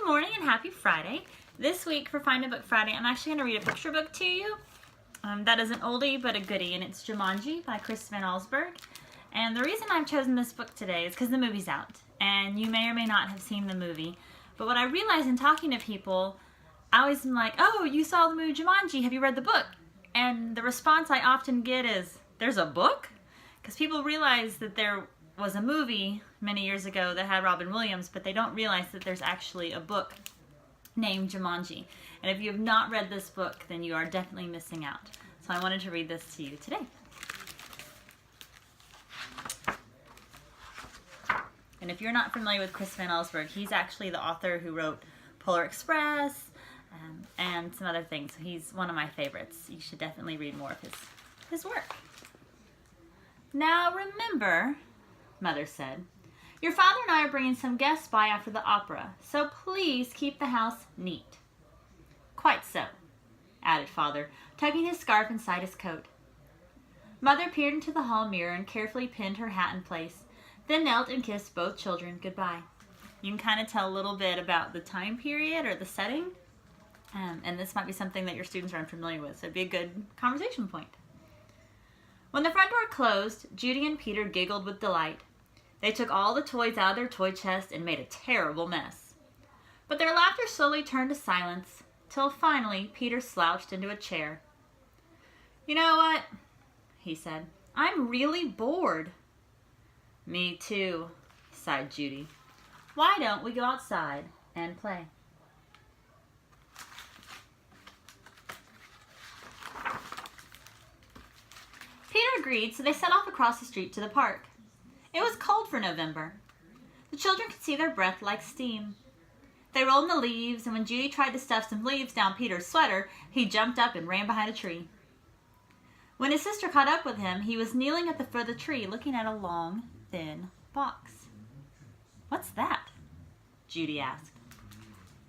morning and happy Friday. This week for Find a Book Friday, I'm actually going to read a picture book to you. That is an oldie but a goodie, and it's Jumanji by Van Allsburg. And the reason I've chosen this book today is because the movie's out, and you may or may not have seen the movie. But what I realized in talking to people, I always am like, oh, you saw the movie Jumanji, have you read the book? And the response I often get is, there's a book? Because people realize that there was a movie many years ago that had Robin Williams, but they don't realize that there's actually a book named Jumanji. And if you have not read this book, then you are definitely missing out. So I wanted to read this to you today. And if you're not familiar with Van Allsburg, he's actually the author who wrote Polar Express and some other things. So he's one of my favorites. You should definitely read more of his work. Now remember, Mother said, your father and I are bringing some guests by after the opera, so please keep the house neat. Quite so, added Father, tucking his scarf inside his coat. Mother peered into the hall mirror and carefully pinned her hat in place, then knelt and kissed both children goodbye. You can kind of tell a little bit about the time period or the setting, and this might be something that your students are unfamiliar with, so it'd be a good conversation point. When the front door closed, Judy and Peter giggled with delight. They took all the toys out of their toy chest and made a terrible mess. But their laughter slowly turned to silence, till finally Peter slouched into a chair. You know what? He said. I'm really bored. Me too, sighed Judy. Why don't we go outside and play? Peter agreed, so they set off across the street to the park. It was cold for November. The children could see their breath like steam. They rolled in the leaves, and when Judy tried to stuff some leaves down Peter's sweater, he jumped up and ran behind a tree. When his sister caught up with him, he was kneeling at the foot of the tree, looking at a long, thin box. What's that? Judy asked.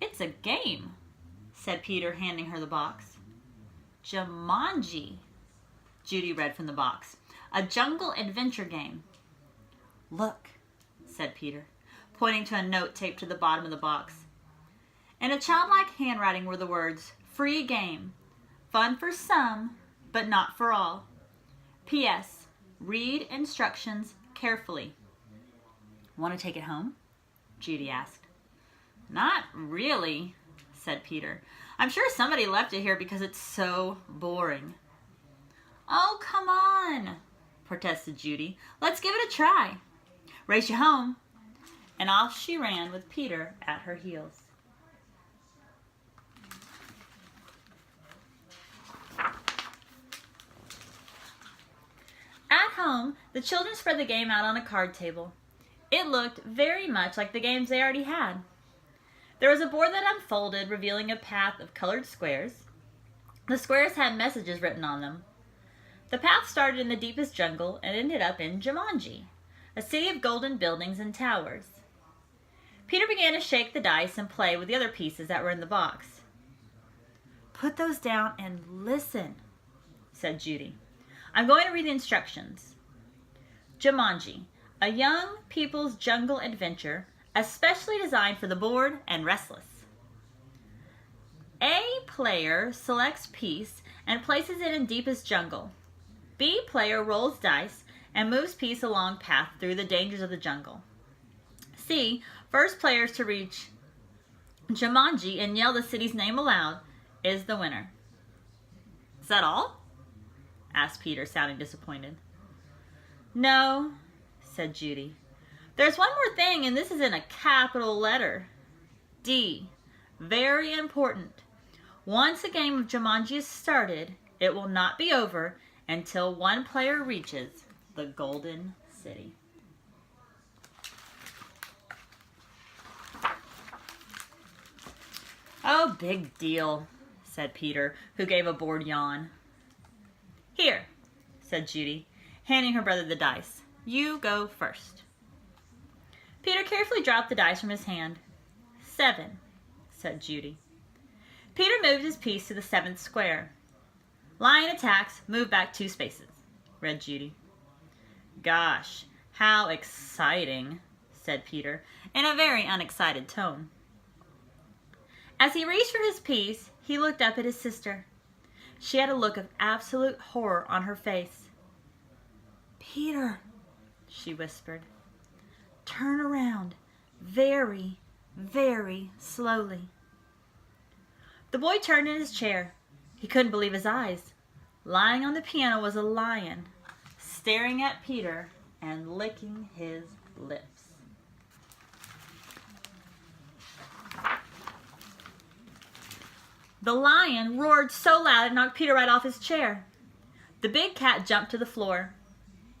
It's a game, said Peter, handing her the box. Jumanji, Judy read from the box. A jungle adventure game. Look, said Peter, pointing to a note taped to the bottom of the box. In a childlike handwriting were the words, free game, fun for some, but not for all. P.S. Read instructions carefully. Want to take it home? Judy asked. Not really, said Peter. I'm sure somebody left it here because it's so boring. Oh, come on, protested Judy. Let's give it a try. Race you home. And off she ran with Peter at her heels. At home, the children spread the game out on a card table. It looked very much like the games they already had. There was a board that unfolded, revealing a path of colored squares. The squares had messages written on them. The path started in the deepest jungle and ended up in Jumanji, a city of golden buildings and towers. Peter began to shake the dice and play with the other pieces that were in the box. Put those down and listen, said Judy. I'm going to read the instructions. Jumanji, a young people's jungle adventure, especially designed for the bored and restless. A player selects piece and places it in deepest jungle. B player rolls dice and moves piece along path through the dangers of the jungle. C, first players to reach Jumanji and yell the city's name aloud is the winner. Is that all? Asked Peter, sounding disappointed. No, said Judy. There's one more thing, and this is in a capital letter. D, very important. Once a game of Jumanji is started, it will not be over until one player reaches the Golden City. Oh, big deal, said Peter, who gave a bored yawn. Here, said Judy, handing her brother the dice. You go first. Peter carefully dropped the dice from his hand. 7, said Judy. Peter moved his piece to the 7th square. Lion attacks, move back 2 spaces, read Judy. Gosh, how exciting, said Peter, in a very unexcited tone. As he reached for his piece, he looked up at his sister. She had a look of absolute horror on her face. "Peter," she whispered, "turn around very, very slowly." The boy turned in his chair. He couldn't believe his eyes. Lying on the piano was a lion, staring at Peter and licking his lips. The lion roared so loud it knocked Peter right off his chair. The big cat jumped to the floor.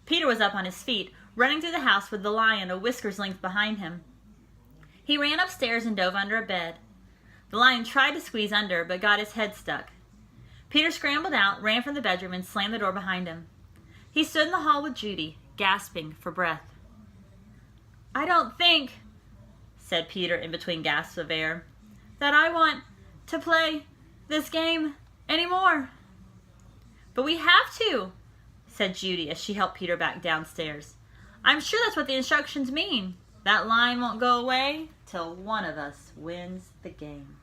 Peter was up on his feet, running through the house with the lion a whisker's length behind him. He ran upstairs and dove under a bed. The lion tried to squeeze under, but got his head stuck. Peter scrambled out, ran from the bedroom, and slammed the door behind him. He stood in the hall with Judy, gasping for breath. "I don't think," said Peter in between gasps of air, "that I want to play this game anymore." "But we have to," said Judy as she helped Peter back downstairs. "I'm sure that's what the instructions mean. That line won't go away till one of us wins the game."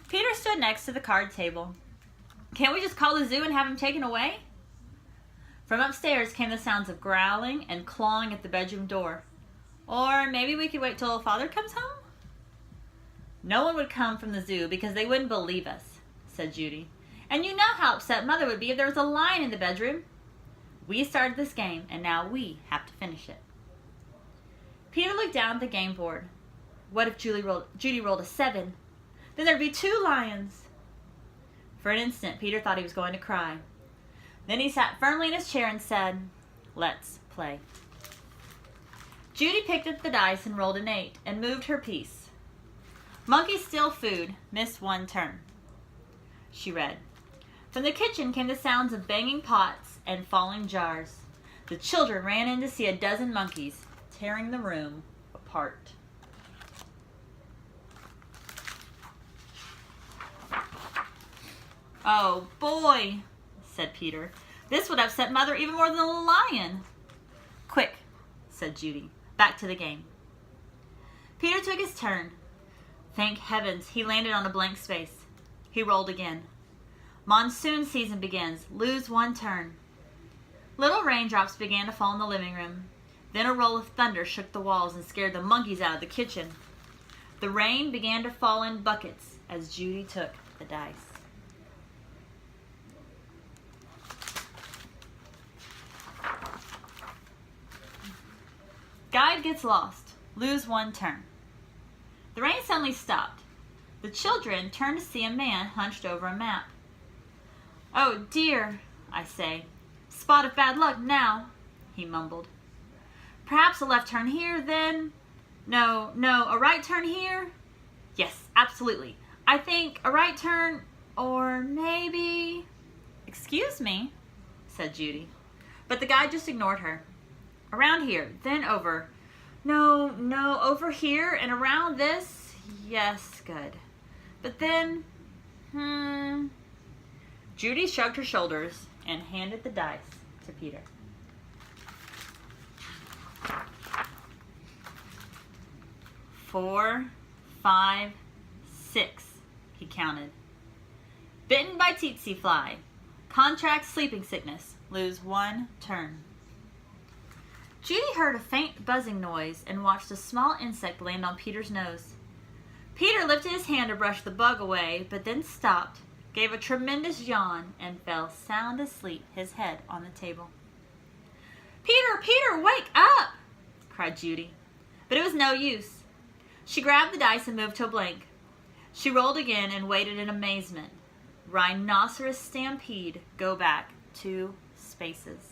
Peter stood next to the card table. "Can't we just call the zoo and have him taken away?" From upstairs came the sounds of growling and clawing at the bedroom door. "Or maybe we could wait till Father comes home?" "No one would come from the zoo because they wouldn't believe us," said Judy. "And you know how upset Mother would be if there was a lion in the bedroom. We started this game, and now we have to finish it." Peter looked down at the game board. What if Judy rolled a 7? Then there'd be 2 lions. For an instant, Peter thought he was going to cry. Then he sat firmly in his chair and said, "Let's play." Judy picked up the dice and rolled an 8 and moved her piece. "Monkeys steal food, miss 1 turn," she read. From the kitchen came the sounds of banging pots and falling jars. The children ran in to see a dozen monkeys tearing the room apart. "Oh boy," said Peter. "This would upset Mother even more than the lion." "Quick," said Judy. "Back to the game." Peter took his turn. Thank heavens, he landed on a blank space. He rolled again. Monsoon season begins. Lose 1 turn. Little raindrops began to fall in the living room. Then a roll of thunder shook the walls and scared the monkeys out of the kitchen. The rain began to fall in buckets as Judy took the dice. Guide gets lost. Lose 1 turn. The rain suddenly stopped. The children turned to see a man hunched over a map. "Oh dear," I say. "Spot of bad luck now," he mumbled. "Perhaps a left turn here, then. No, a right turn here. Yes, absolutely. I think a right turn, or maybe..." "Excuse me," said Judy. But the guide just ignored her. "Around here, then over. No, over here and around this. Yes, good. But then, Judy shrugged her shoulders and handed the dice to Peter. "4, 5, 6, he counted. "Bitten by tsetse fly. Contract sleeping sickness. Lose 1 turn." Judy heard a faint buzzing noise and watched a small insect land on Peter's nose. Peter lifted his hand to brush the bug away, but then stopped, gave a tremendous yawn, and fell sound asleep, his head on the table. Peter, wake up!" cried Judy. But it was no use. She grabbed the dice and moved to a blank. She rolled again and waited in amazement. Rhinoceros stampede, go back 2 spaces.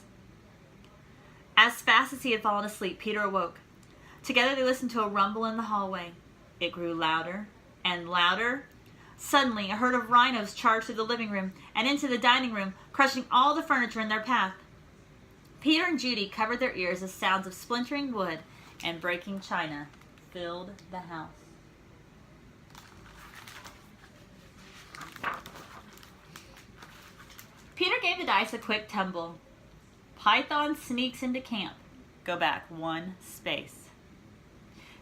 As fast as he had fallen asleep, Peter awoke. Together they listened to a rumble in the hallway. It grew louder and louder. Suddenly, a herd of rhinos charged through the living room and into the dining room, crushing all the furniture in their path. Peter and Judy covered their ears as sounds of splintering wood and breaking china filled the house. Peter gave the dice a quick tumble. Python sneaks into camp. Go back 1 space.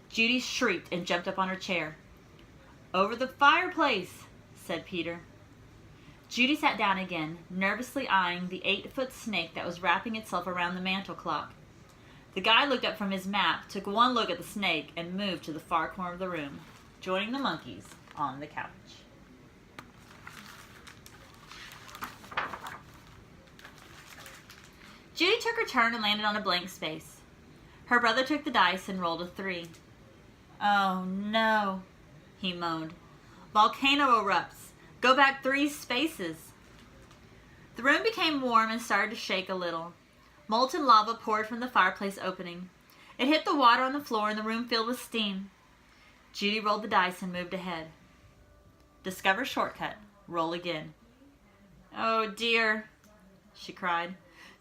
Judy shrieked and jumped up on her chair. Over the fireplace, said Peter. Judy sat down again, nervously eyeing the 8-foot snake that was wrapping itself around the mantel clock. The guy looked up from his map, took one look at the snake, and moved to the far corner of the room, joining the monkeys on the couch. Judy took her turn and landed on a blank space. Her brother took the dice and rolled a 3. Oh no, he moaned. Volcano erupts. Go back 3 spaces. The room became warm and started to shake a little. Molten lava poured from the fireplace opening. It hit the water on the floor and the room filled with steam. Judy rolled the dice and moved ahead. Discover shortcut. Roll again. Oh dear, she cried.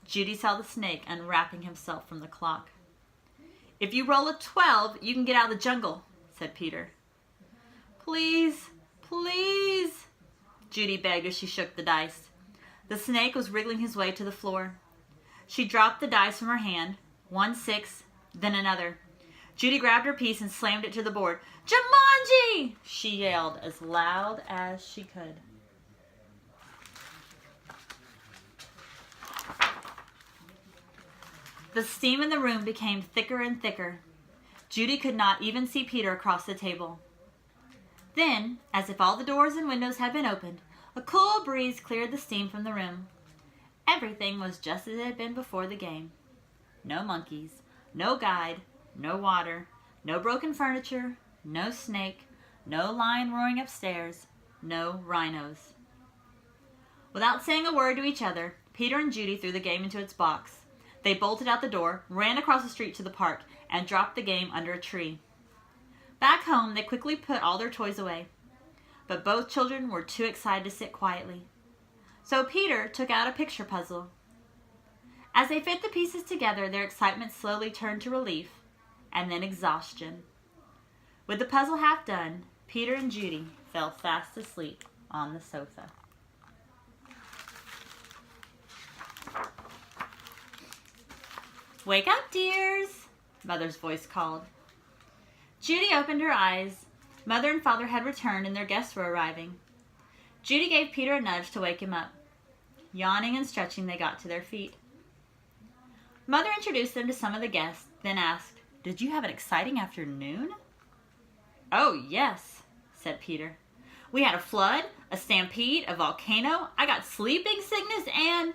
Judy saw the snake unwrapping himself from the clock. If you roll a 12, you can get out of the jungle, said Peter. Please, please, Judy begged as she shook the dice. The snake was wriggling his way to the floor. She dropped the dice from her hand, 1 6, then another. Judy grabbed her piece and slammed it to the board. Jumanji! She yelled as loud as she could. The steam in the room became thicker and thicker. Judy could not even see Peter across the table. Then, as if all the doors and windows had been opened, a cool breeze cleared the steam from the room. Everything was just as it had been before the game. No monkeys, no guide, no water, no broken furniture, no snake, no lion roaring upstairs, no rhinos. Without saying a word to each other, Peter and Judy threw the game into its box. They bolted out the door, ran across the street to the park, and dropped the game under a tree. Back home, they quickly put all their toys away. But both children were too excited to sit quietly. So Peter took out a picture puzzle. As they fit the pieces together, their excitement slowly turned to relief, and then exhaustion. With the puzzle half done, Peter and Judy fell fast asleep on the sofa. Wake up, dears, Mother's voice called. Judy opened her eyes. Mother and Father had returned and their guests were arriving. Judy gave Peter a nudge to wake him up. Yawning and stretching, they got to their feet. Mother introduced them to some of the guests, then asked, "Did you have an exciting afternoon?" "Oh, yes," said Peter. "We had a flood, a stampede, a volcano. I got sleeping sickness and..."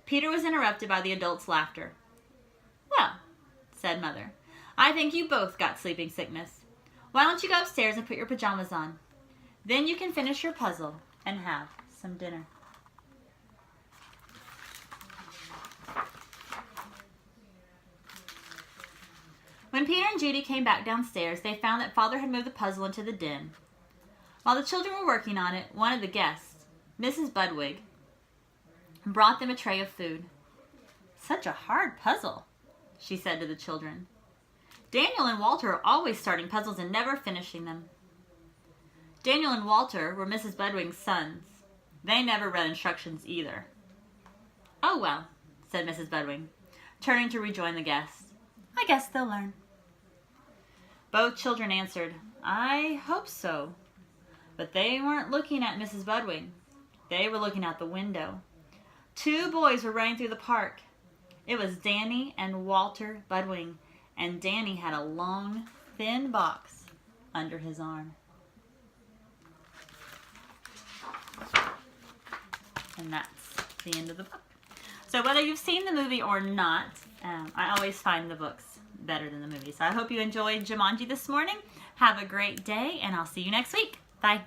Peter was interrupted by the adults' laughter. "Well," said Mother, "I think you both got sleeping sickness. Why don't you go upstairs and put your pajamas on? Then you can finish your puzzle and have some dinner." When Peter and Judy came back downstairs, they found that Father had moved the puzzle into the den. While the children were working on it, one of the guests, Mrs. Budwig, brought them a tray of food. "Such a hard puzzle," she said to the children. "Daniel and Walter are always starting puzzles and never finishing them." Daniel and Walter were Mrs. Budwig's sons. They never read instructions either. "Oh well," said Mrs. Budwig, turning to rejoin the guests. "I guess they'll learn." Both children answered, "I hope so." But they weren't looking at Mrs. Budwig. They were looking out the window. 2 boys were running through the park. It was Danny and Walter Budwig, and Danny had a long, thin box under his arm. And that's the end of the book. So whether you've seen the movie or not, I always find the books better than the movie. So I hope you enjoyed Jumanji this morning. Have a great day, and I'll see you next week. Bye.